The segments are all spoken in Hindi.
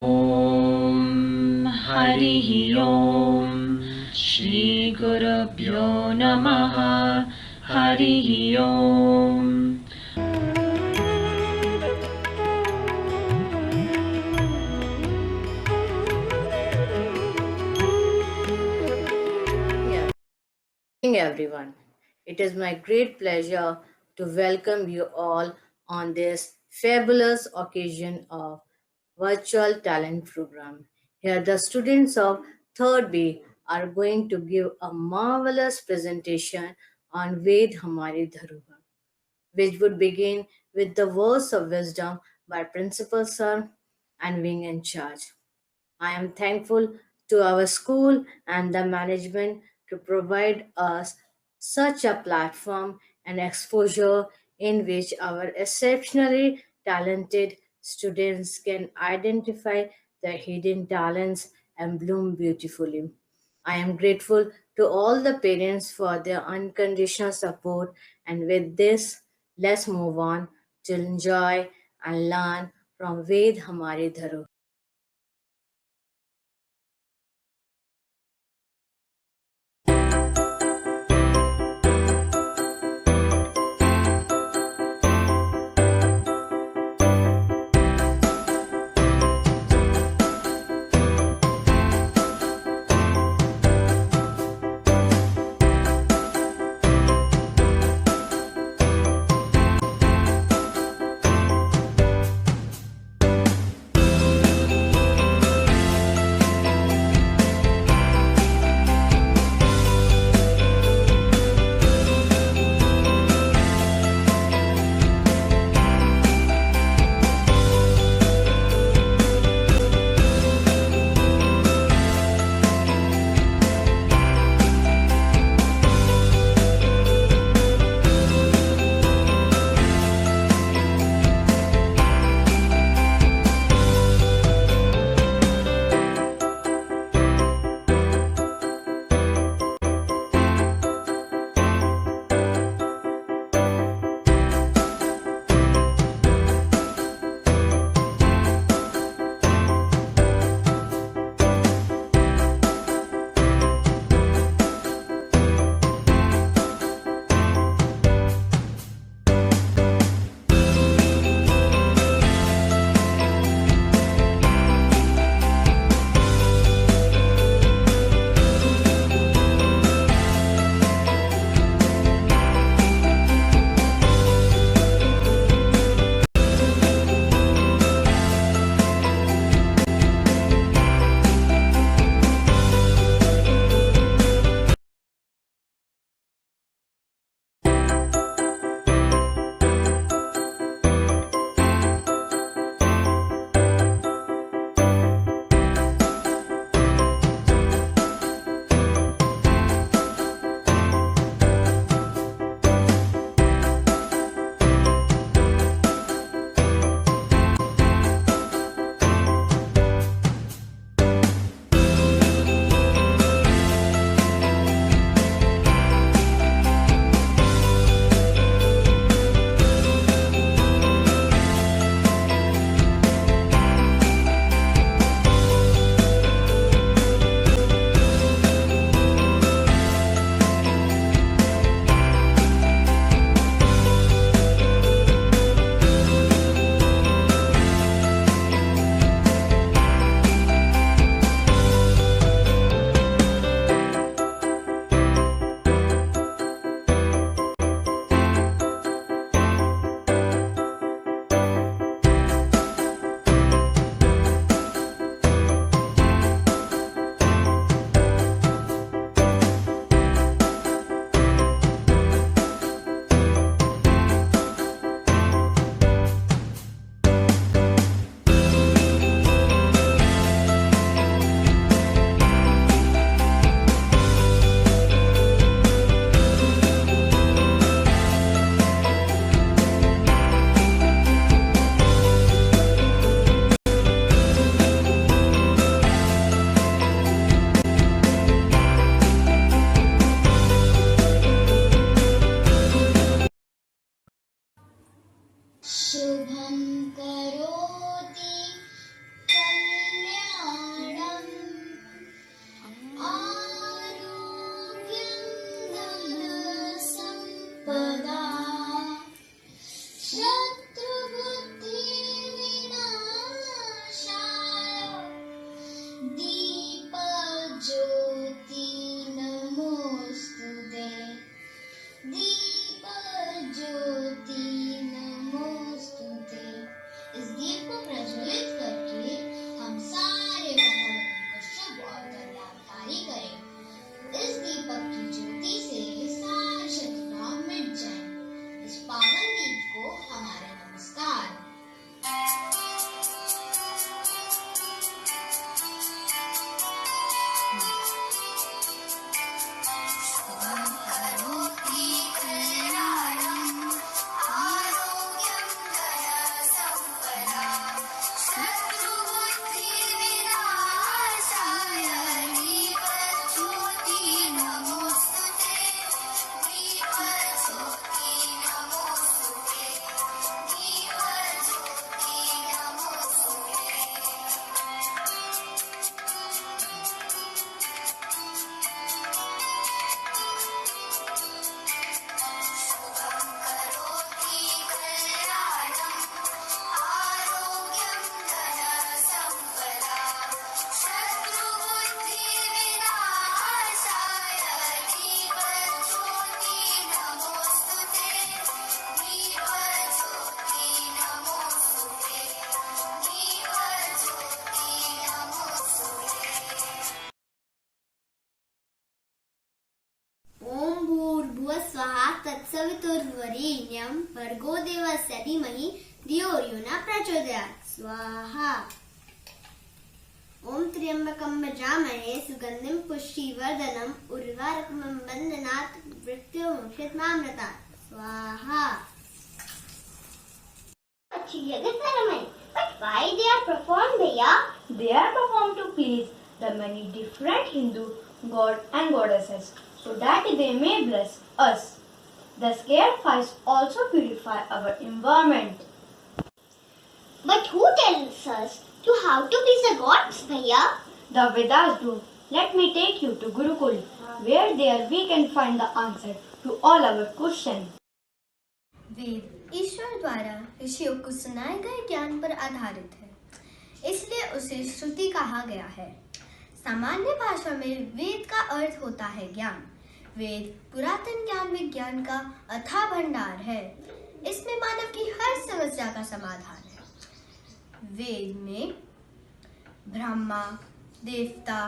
ॐ हरिः ॐ श्रीगुरुभ्यो नमः हरिः ॐ Good evening, everyone. It is my great pleasure to welcome you all on this fabulous occasion of Virtual Talent Program. Here, the students of 3rd B are going to give a marvelous presentation on Ved Hamari Dharuha, which would begin with the words of wisdom by Principal Sir and Wing in Charge. I am thankful to our school and the management to provide us such a platform and exposure in which our exceptionally talented students can identify their hidden talents and bloom beautifully. I am grateful to all the parents for their unconditional support, and with this, let's move on to enjoy and learn from Ved Hamari Dharu. वरेण्यं भर्गो देवस्य धीमहि धियो यो न प्रचोदयात् स्वाहा। ओम त्र्यंबकं यजामहे सुगंधिं पुष्टिवर्धनम् उर्वारुकमिव बन्धनात् मृत्युर्मुक्षीयमामृतात् स्वाहा। But why they are performed, Bhaiya? They are performed to please the many different Hindu god and goddesses, so that they may bless us. The sacrifice also purify our environment. But who tells us to how to please the gods, Bhaiya? The Vedas do. Let me take you to Gurukul, where there we can find the answer to all our questions. वेद ईश्वर द्वारा ऋषियों को सुनाए गए ज्ञान पर आधारित है, इसलिए उसे श्रुति कहा गया है। सामान्य भाषा में वेद का अर्थ होता है ज्ञान। वेद पुरातन ज्ञान विज्ञान का अथाह भंडार है। इसमें मानव की हर समस्या का समाधान है। वेद में ब्रह्मा, देवता,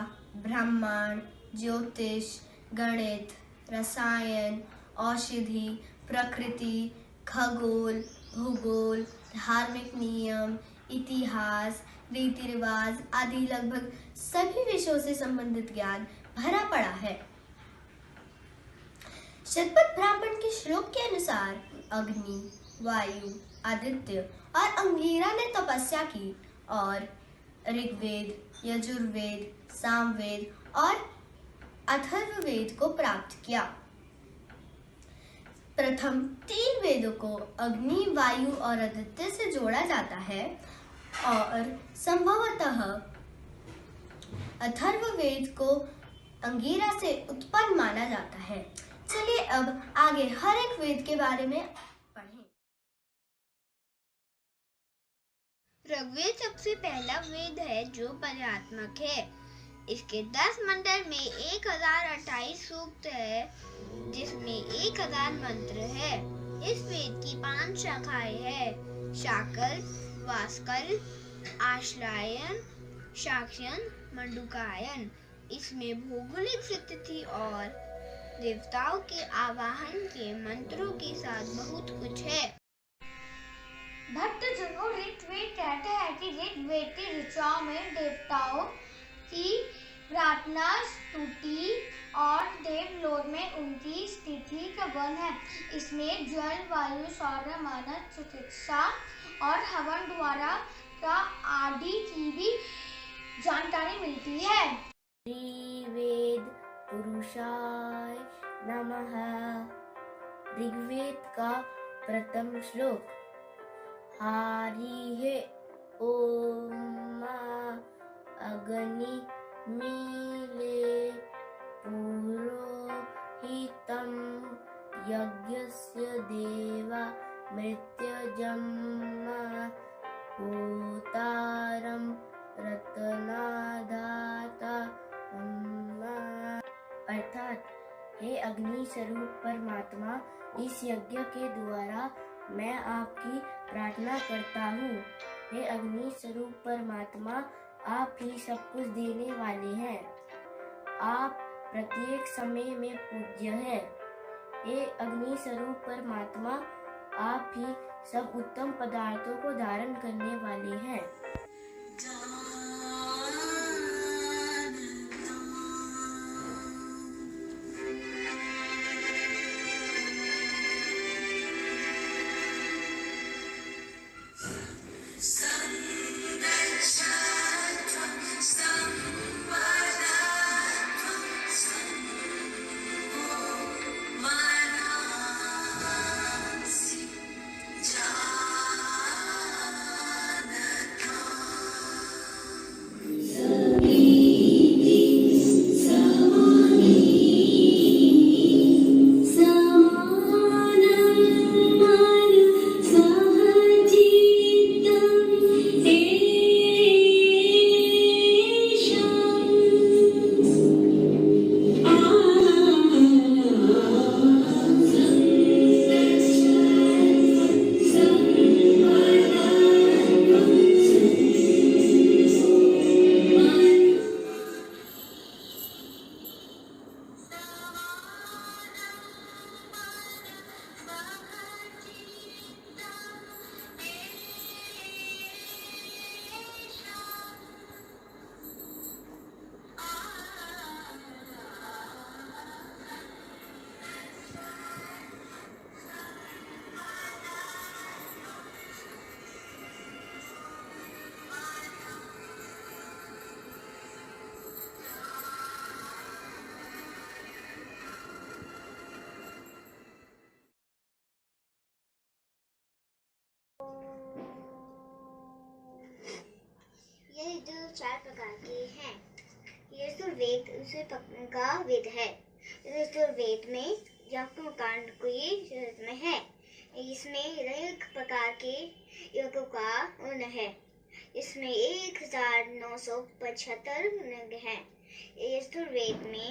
ब्रह्मांड, ज्योतिष, गणित, रसायन, औषधि, प्रकृति, खगोल, भूगोल, धार्मिक नियम, इतिहास, रीति रिवाज आदि लगभग सभी विषयों से संबंधित ज्ञान भरा पड़ा है। शतपथ ब्राह्मण के श्लोक के अनुसार अग्नि, वायु, आदित्य और अंगिरा ने तपस्या की और ऋग्वेद, यजुर्वेद, सामवेद और अथर्ववेद को प्राप्त किया। प्रथम 3 वेदों को अग्नि, वायु और आदित्य से जोड़ा जाता है और संभवतः अथर्ववेद को अंगिरा से उत्पन्न माना जाता है। चलिए अब आगे हर एक वेद के बारे में पढ़ें। ऋग्वेद सबसे पहला वेद है जो पर्यात्मक है। इसके 10 मंडल में 1028 सूक्त है, जिसमें 1000 मंत्र है। इस वेद की 5 शाखाएं हैं: शाकल, वास्कल, आश्लायन, शाक्यन, मंडूकायन। इसमें भौगोलिक स्थिति और देवताओं के आवाहन के मंत्रों के साथ बहुत कुछ है। भक्तजनों ऋग्वेद कहते हैं कि ऋग्वेद की ऋचाओं में देवताओं की प्रार्थना, स्तुति और देवलोक में उनकी स्थिति का वर्णन है। इसमें जल, वायु, सौर्य, मानव, चिकित्सा और हवन द्वारा का आदि की भी जानकारी मिलती है। ऋग्वेद पुरुषाय नमः। ऋग्वेद का प्रथम श्लोक: हरिः ओम अग्नि मीले पुरोहितं यज्ञस्य देवा मृत्यजं होतारं रत्नदाता। अर्थात, हे अग्नि स्वरूप परमात्मा, इस यज्ञ के द्वारा मैं आपकी प्रार्थना करता हूँ। हे अग्नि स्वरूप परमात्मा, आप ही सब कुछ देने वाले हैं। आप प्रत्येक समय में पूज्य हैं। हे अग्नि स्वरूप परमात्मा, आप ही सब उत्तम पदार्थों को धारण करने वाले हैं। 4 प्रकार के हैं। यजुर्वेद उसे का वेद है। यजुर्वेद में यज्ञकांड की में है। इसमें अनेक प्रकार के यज्ञों का वर्णन है। इसमें 1975 अंग हैं। यजुर्वेद में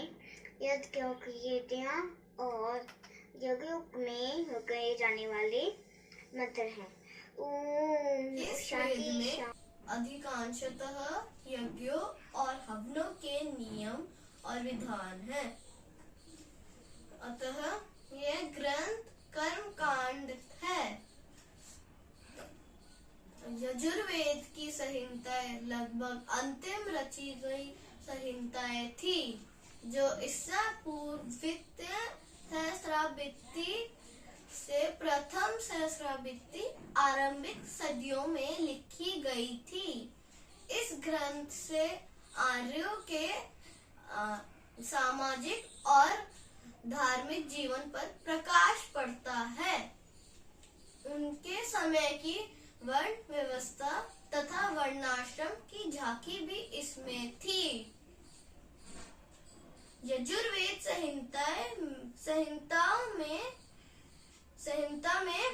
यज्ञों की विधियां और यज्ञों में गए जाने वाले मंत्र हैं। इस वेद में अधिकांशतः यज्ञों और हवनों के नियम और विधान हैं। अतः यह ग्रंथ कर्मकांड है। यजुर्वेद की संहिताएं लगभग अंतिम रची गई संहिताएं थी, जो ईसा पूर्व द्वितीय सहस्राब्दी से प्रथम सहस्राब्दी आरंभिक सदियों में लिखी गई थी। इस ग्रंथ से आर्यों के सामाजिक और धार्मिक जीवन पर प्रकाश पड़ता है। उनके समय की वर्ण व्यवस्था तथा वर्णाश्रम की झांकी भी इसमें थी। यजुर्वेद संहिता में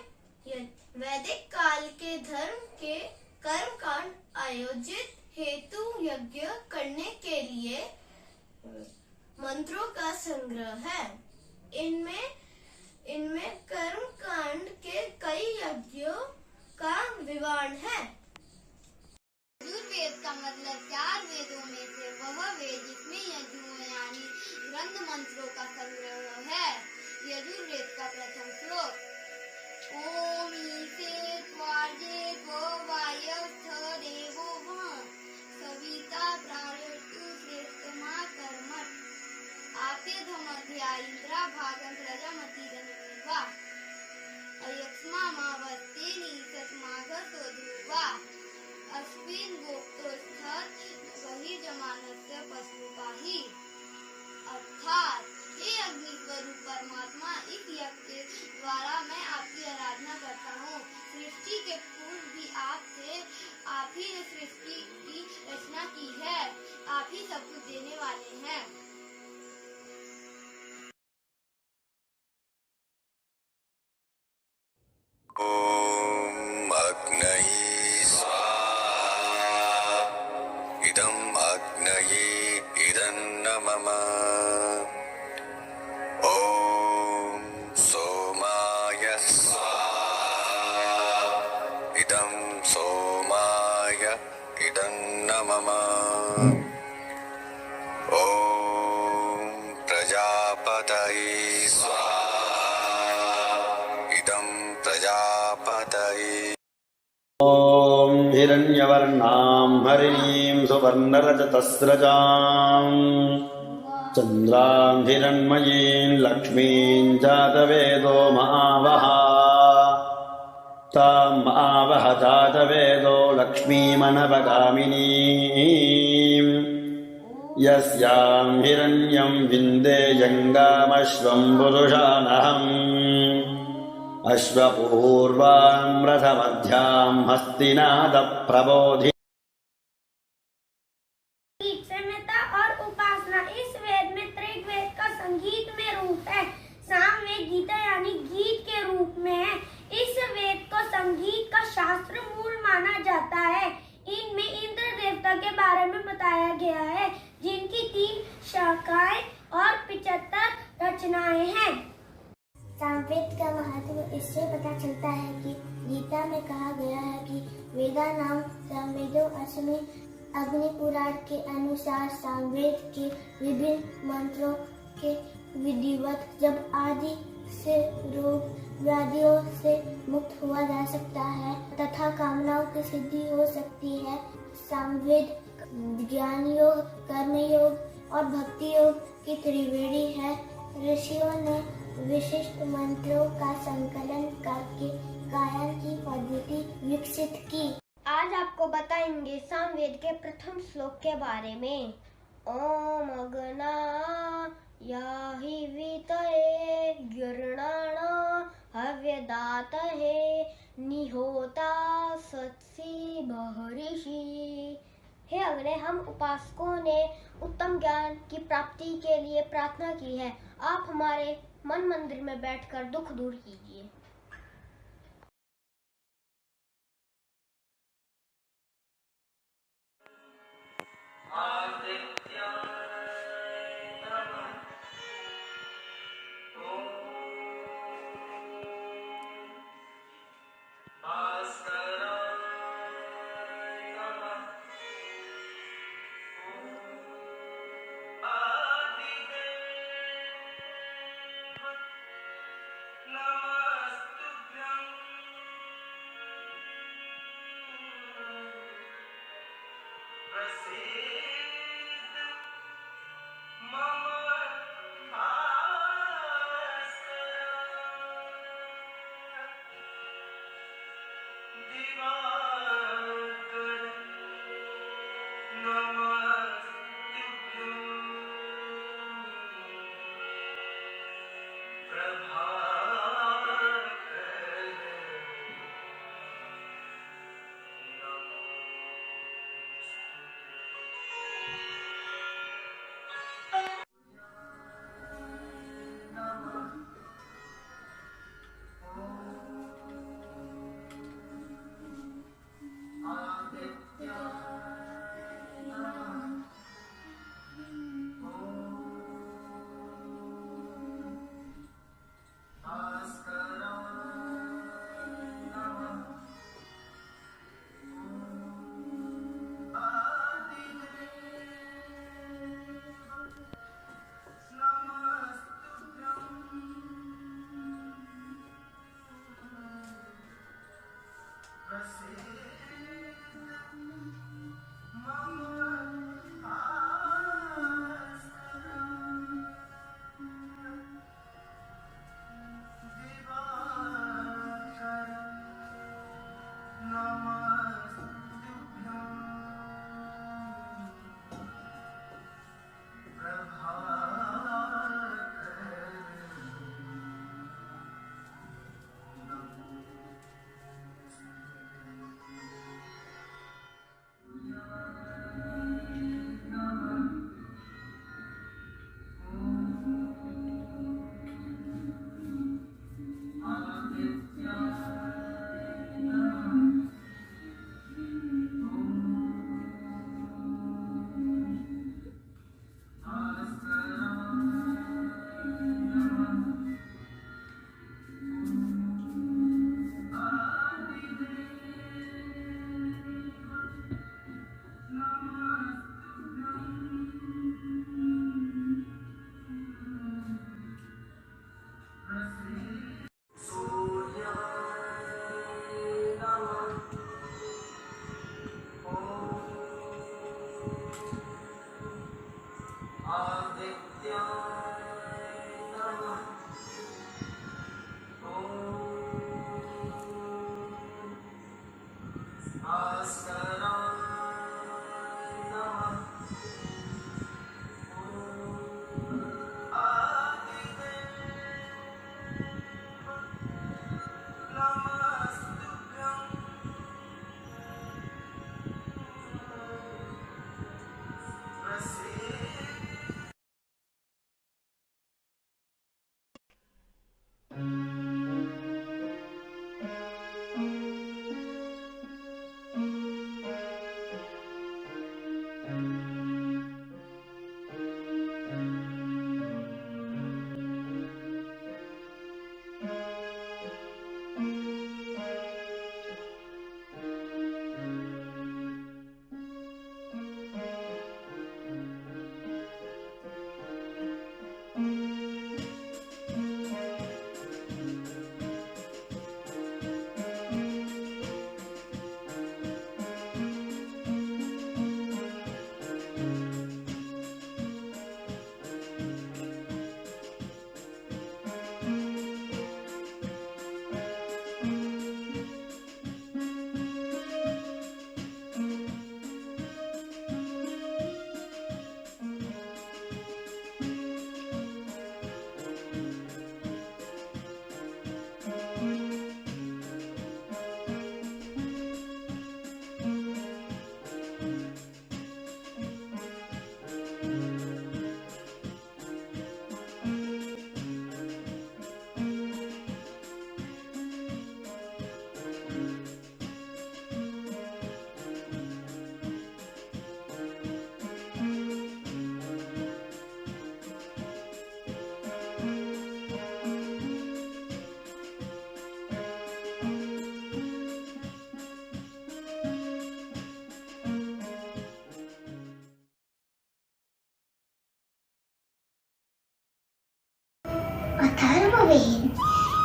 वैदिक काल के धर्म के कर्मकांड आयोजित हेतु यज्ञ करने के लिए मंत्रों का संग्रह है। इनमें कर्मकांड के कई यज्ञों का विवरण है। यजुर्वेद का मतलब 4 वेदों में से वह वेद जिसमें यजुओं यानी ग्रंथ मंत्रों का संग्रह है। यजुर्वेद का प्रथम श्लोक ओम ईसे त्वार्जे वायस्थ देवो भः सविता प्रारयतु श्रेष्ठमा कर्मठ आपे धमध्या इंद्रा भागं प्रजामति धनवा अयक्ष्मा मावस्ते नीसत्माघसो ध्रुवा अस्मिन गोप्तोत्थत वही जमानस्य पशुपाही। अर्थात हे अग्नि स्वरूप परमात्मा, इस यज्ञ के द्वारा मैं आपकी आराधना करता हूँ। सृष्टि के पूर्व भी आप ही ने सृष्टि की रचना की है। आप ही सब कुछ देने वाले हैं। ओम अग्नये स्वाहा इदं अग्नये इदं नमः। ओम सोमाय स्वाहा इदं सोमाय इदं नमः। ओम प्रजापतये स्वाहा इदं प्रजापतये। ॐ हिरण्यवर्णां हरिणीं सुवर्णरजतस्रजाम् चन्द्रां हिरण्मयीं लक्ष्मीं जातवेदो महावः तां महावः जातवेदो लक्ष्मीमनवगामिनीं यस्यां हिरण्यं विन्देयङ्गामश्वं पुरुषानहम् अश्वपूर्वां रथमध्यां हस्तिनादप्रबोधि। संहिता और उपासना। इस वेद में ऋग्वेद का संगीत में रूप है। सामवेद गीता यानी गीत के रूप में है। इस वेद को संगीत का शास्त्र मूल माना जाता है। इनमें इंद्र देवता के बारे में बताया गया है, जिनकी 3 शाखाएं और 75 रचनाएं हैं। सामवेद का महत्व इससे पता चलता है कि गीता में कहा गया है कि वेदा नाम सामवेदो अस्मि। अग्नि पुराण के अनुसार सामवेद के विभिन्न मंत्रों के विधिवत जब आदि से रोग व्याधियों से मुक्त हुआ जा सकता है तथा कामनाओं की सिद्धि हो सकती है। सामवेद ज्ञान योग, कर्म योग और भक्ति योग की त्रिवेणी है। ऋषियों ने विशिष्ट मंत्रों का संकलन करके गायन की पद्धति विकसित की। आज आपको बताएंगे सामवेद के प्रथम श्लोक के बारे में। ओम अग्ना याहि वितये गिर्णाण हव्यदातये निहोता सत्सि बहर्षि हे अग्नि, हम उपासकों ने उत्तम ज्ञान की प्राप्ति के लिए प्रार्थना की है। आप हमारे मन मंदिर में बैठकर दुख दूर कीजिए।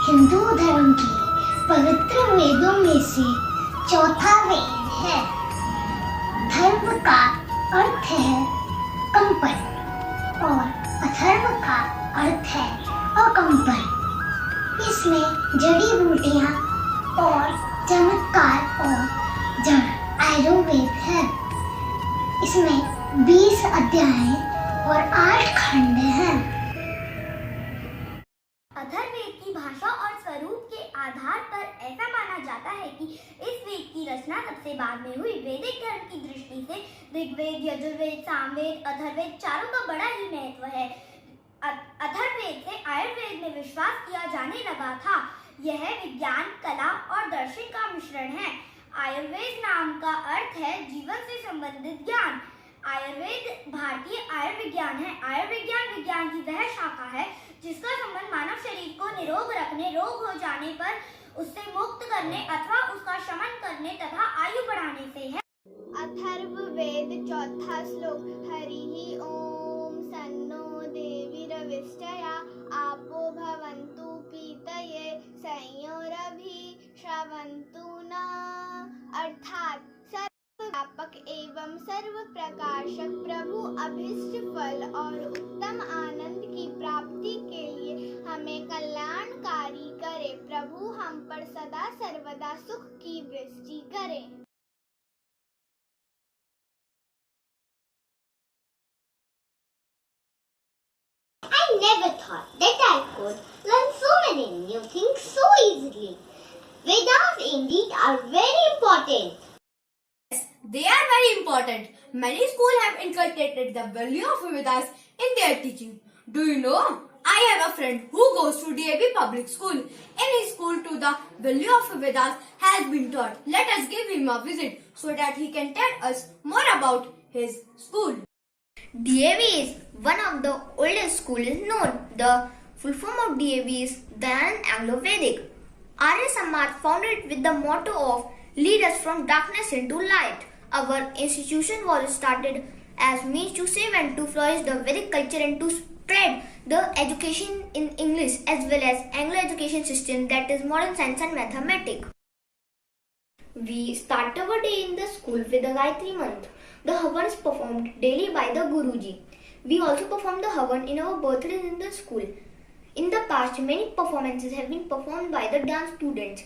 हिंदू धर्म के पवित्र वेदों में से चौथा वेद है। धर्म का अर्थ है कंपन और अथर्व का अर्थ है अकंपन। इसमें जड़ी बूटियां और चमत्कार और जड़ आयुर्वेद है। इसमें 20 अध्याय और 8 खंड हैं। अथर्ववेद की भाषा और स्वरूप के आधार पर ऐसा माना जाता है कि इस वेद की रचना सबसे बाद में हुई। वैदिक धर्म की दृष्टि से ऋग्वेद, यजुर्वेद, सामवेद, अथर्ववेद चारों का बड़ा ही महत्व है। अथर्ववेद से आयुर्वेद में विश्वास किया जाने लगा था। यह विज्ञान, कला और दर्शन का मिश्रण है। आयुर्वेद नाम का अर्थ है जीवन से संबंधित ज्ञान। आयुर्वेद भारतीय आयुर्विज्ञान है। आयुर्विज्ञान विज्ञान की वह शाखा है जिसका संबंध मानव शरीर को निरोग रखने, रोग हो जाने पर उससे मुक्त करने अथवा उसका शमन करने तथा आयु बढ़ाने से है। अथर्ववेद चौथा श्लोक। हरि ओम सन्नो देवीरविष्टया आपो भवन्तु पीतये संयोरभि श्रवन्तु न। अर्थात सर्वव्यापक एवं सर्व प्रकाशक प्रभु अभीष्ट फल और उत्तम आनंद की प्राप्ति के लिए हमें कल्याणकारी करे। प्रभु हम पर सदा सर्वदा सुख की वृष्टि करे। I never thought that I could learn so many new things so easily. Vedas indeed are very important. They are very important. Many schools have inculcated the value of Vedas in their teaching. Do you know? I have a friend who goes to DAV public school. In his school too, the value of Vedas has been taught. Let us give him a visit so that he can tell us more about his school. DAV is one of the oldest schools known. The full form of DAV is Dayanand Anglo-Vedic. Arya Samaj founded with the motto of lead us from darkness into light. Our institution was started as means to save and to flourish the Vedic culture and to spread the education in English as well as Anglo education system, that is modern science and mathematics. We start our day in the school with the Gayatri Mantra. The Havan is performed daily by the Guruji. We also perform the Havan in our birthdays in the school. In the past, many performances have been performed by the dance students.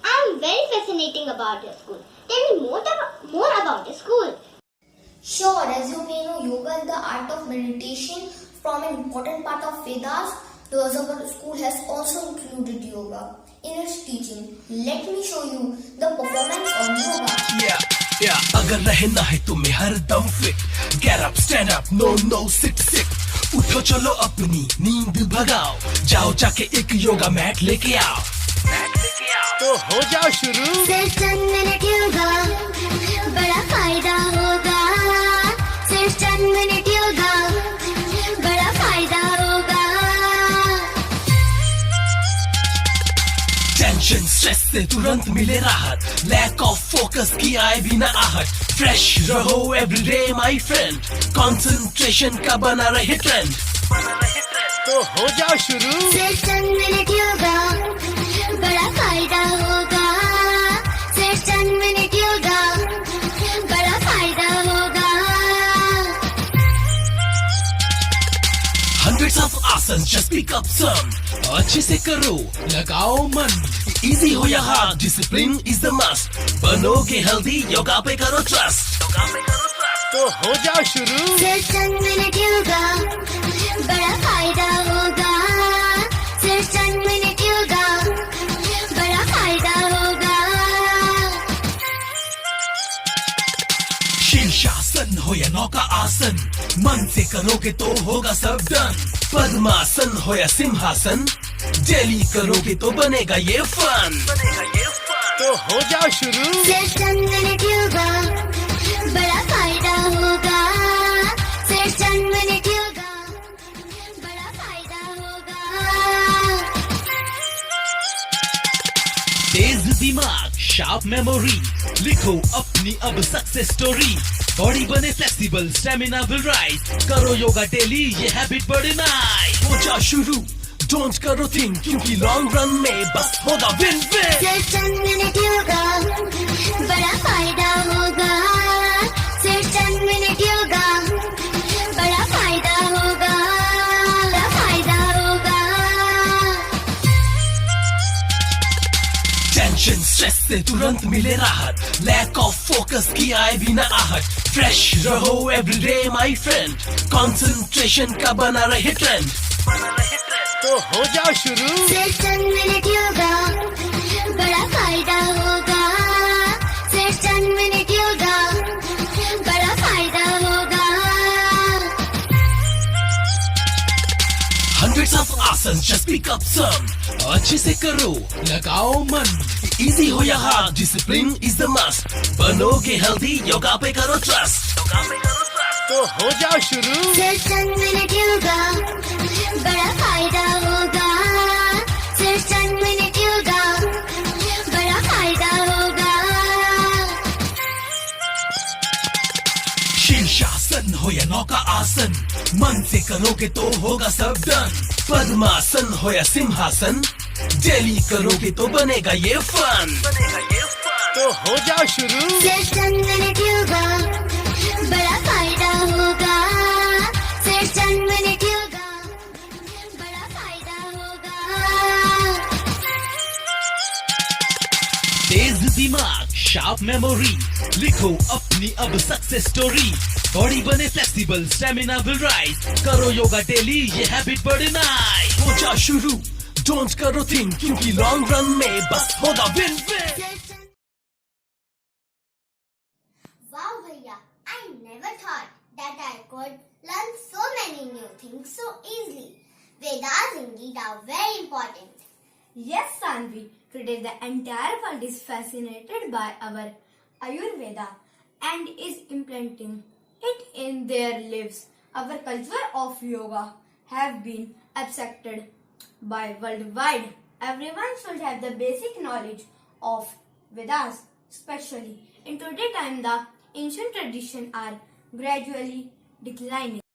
I'm very fascinating about your school. Tell me more about the school. Sure, as you may know, yoga is the art of meditation from an important part of Vedas. Thus, our school has also included yoga in its teaching. Let me show you the performance of yoga. Yeah, अगर रहना है तुम्हें हर दम fit, get up, stand up, no, sit. उठो चलो अपनी नींद भगाओ, जाओ जाके एक योगा मैट लेके आओ, तो हो जाओ शुरू। सिर्फ चंद मिनट योगा, बड़ा फायदा होगा। सिर्फ चंद मिनट योगा, बड़ा फायदा होगा। टेंशन स्ट्रेस से तुरंत मिले राहत, लैक ऑफ फोकस की आए बिना आहट, फ्रेश रहो एवरीडे माय फ्रेंड, कंसंट्रेशन का बना रहे ट्रेंड, तो हो जाओ शुरू। सिर्फ चंद मिनट योगा, बड़ा फायदा होगा। सिर्फ चंद मिनट योगा, बड़ा फायदा होगा। Hundreds of asanas, just pick up some, अच्छे से करो, लगाओ मन, इजी हो या hard, discipline is the must, बनोगे हेल्दी, योगा पे करो ट्रस्ट, तो हो जाओ शुरू। सिर्फ चंद मिनट योगा, बड़ा फायदा होगा। सिर्फ चंद मिनट योगा, बड़ा फायदा होगा। शीर्षासन हो या नौका आसन, मन से करोगे तो होगा सब डन, पद्मासन हो या सिंहासन, डेली करोगे तो बनेगा ये फन, तो हो जाओ शुरू। सिर्फ चंद मिनट योगा, बड़ा फायदा होगा। सिर्फ चंद मिनट योगा, बड़ा फायदा होगा। तेज दिमाग, शार्प मेमोरी, लिखो अपनी अब सक्सेस स्टोरी, बॉडी बने फ्लेक्सिबल, स्टेमिना विल राइज, करो योगा डेली, ये हैबिट बढ़े नाइस, हो जाओ शुरू, डोंट करो थिंक, क्योंकि लॉन्ग रन में बस होगा विन विन। सिर्फ चंद मिनट योगा, बड़ा फायदा होगा। सिर्फ चंद मिनट योगा, बड़ा फायदा होगा। बड़ा फायदा होगा। टेंशन स्ट्रेस से तुरंत मिले राहत, लैक ऑफ फोकस की आए बिना आहट, फ्रेश रहो एवरीडे माय फ्रेंड, कंसंट्रेशन का बना रहे ट्रेंड, तो हो जाओ शुरू। सिर्फ चंद मिनट योगा, बड़ा फायदा होगा। सिर्फ चंद मिनट योगा, बड़ा फायदा होगा। Hundreds of asanas, just pick up some, अच्छे से करो, लगाओ मन, इजी हो या hard, discipline is the must, बनोगे हेल्दी, योगा पे करो ट्रस्ट, तो हो जाओ शुरू। सिर्फ चंद मिनट योगा, बड़ा फायदा होगा। सिर्फ चंद मिनट योगा, बड़ा फायदा होगा। शीर्षासन हो या नौका आसन, मन से करोगे तो होगा सब डन, पद्मासन हो या सिंहासन, डेली करोगे तो बनेगा ये फन, तो हो जाओ शुरू। सिर्फ चंद मिनट योगा, बड़ा फायदा होगा। सिर्फ चंद मिनट योगा, बड़ा फायदा होगा। तेज दिमाग, शार्प मेमोरी, लिखो अपनी अब सक्सेस स्टोरी, बॉडी बने फ्लेक्सिबल, स्टेमिना विल राइज, करो योगा डेली, ये हैबिट बढ़े नाइस, हो जाओ शुरू, डोंट करो थिंक, क्योंकि लॉन्ग रन में बस होगा win win. Wow, Bhaiya, I never thought that I could learn so many new things so easily. Vedas indeed are very important. Yes, Sanvi. Today the entire world is fascinated by our Ayurveda and is implementing it in their lives. Our culture of yoga have been accepted by worldwide. Everyone should have the basic knowledge of Vedas, especially in today's time the ancient traditions are gradually declining.